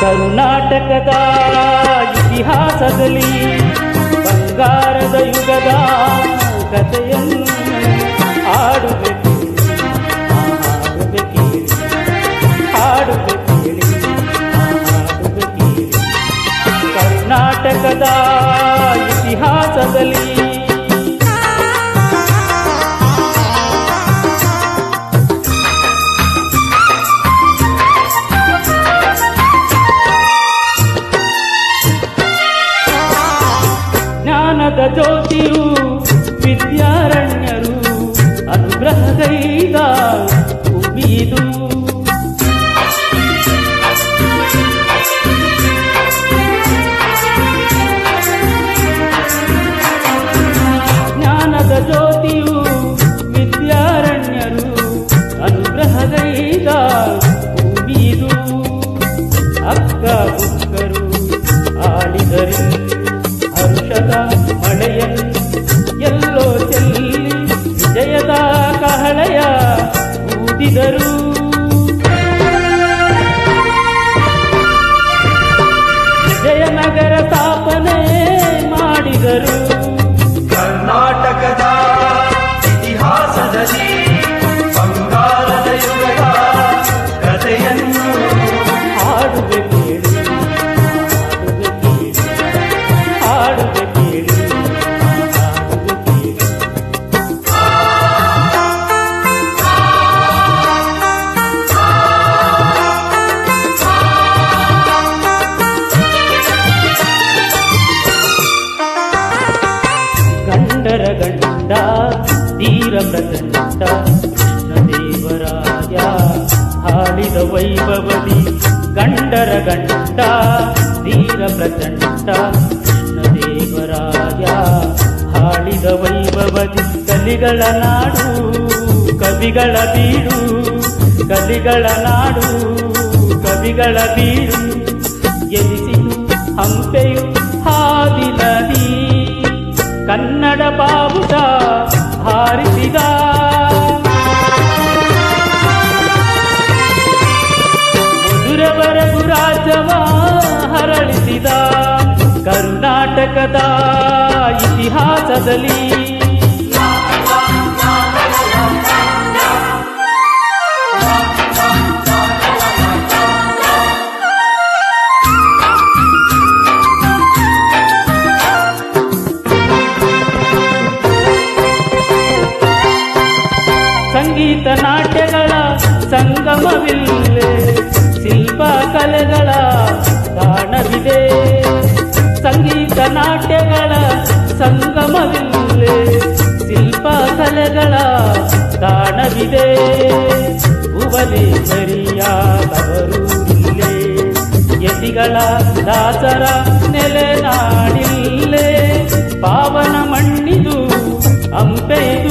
ಕರ್ನಾಟಕದ ಇತಿಹಾಸದಲ್ಲಿ ಬಂಗಾರದ ಯುಗದ ಕಥೆಯನ್ನು ಹಾಡುವೆ ಕೇಳಿ, ಹಾಡುವೆ ಕೇಳಿ, ಹಾಡುವೆ ಕೇಳಿ. ಕರ್ನಾಟಕದ ಇತಿಹಾಸದಲ್ಲಿ ಜ್ಞಾನದ ಜ್ಯೋತಿಯು ವಿದ್ಯಾರಣ್ಯರು ಅನುಗ್ರಹಗೈದ ಭೂಮಿದು. ಜ್ಞಾನದ ಜ್ಯೋತಿಯು ವಿದ್ಯಾರಣ್ಯರು ಅನುಗ್ರಹಗೈದ ಭೂಮಿದು. ಅಕ್ಕ ಬುಕ್ಕರು ಆಡಿದರು ಹರ್ಷದ ಮಳೆಯನ್ನು ಎಲ್ಲೋ ಚೆಲ್ಲಿ ವಿಜಯದ ಕಹಳೆಯ ಊದಿದರು. ವಿಜಯನಗರ ಸ್ಥಾಪನೆ ಮಾಡಿದರು. ಕರ್ನಾಟಕದ ಇತಿಹಾಸದಲ್ಲಿ ಬಂಗಾರದ ಯುಗದ ಕಥೆಯನ್ನು ಹಾಡುವೆ ಕೇಳಿ, ಹಾಡುವೆ ಕೇಳಿ, ಹಾಡುವೆ ಕೇಳಿ. ಗಂಡರ ಗಂಡ ತೀರ ಪ್ರಚಂಡ ಕೃಷ್ಣದೇವರಾಯ ಹಾಡಿದ ವೈಭವದಿ. ಗಂಡರ ಗಂಡ ತೀರ ಪ್ರಚಂಡ ಕೃಷ್ಣದೇವರಾಯ ಹಾಡಿದ ವೈಭವದಿ. ಕಲಿಗಳ ನಾಡು ಕವಿಗಳ ಬೀಡು, ಕಲಿಗಳ ನಾಡು ಕವಿಗಳ ಬೀಡು. ಎನಿಸಿತು ಹಂಪೆಯು ಹಾದಿ ನದಿ, ಕನ್ನಡ ಬಾವುಟ ಹಾರಿಸಿದ. ಮಧುರವರೆಗೂ ರಾಜ್ಯವ ಹರಳಿಸಿದ. ಕರ್ನಾಟಕದ ಇತಿಹಾಸದಲ್ಲಿ ಸಂಗೀತ ನಾಟ್ಯಗಳ ಸಂಗಮವಿಲ್ಲೇ, ಶಿಲ್ಪ ಕಲೆಗಳ ತಾಣವಿದೆ. ಸಂಗೀತ ನಾಟ್ಯಗಳ ಸಂಗಮವಿಲ್ಲೇ, ಶಿಲ್ಪ ಕಲೆಗಳ ತಾಣವಿದೆ. ಭುವನೇಶ್ವರಿಯ ತವರೂರಿಲ್ಲೇ, ಯತಿಗಳ ದಾಸರ ನೆಲೆನಾಡಿಲ್ಲೇ. ಪಾವನ ಮಣ್ಣಿದು ಹಂಪೆಯಿದು.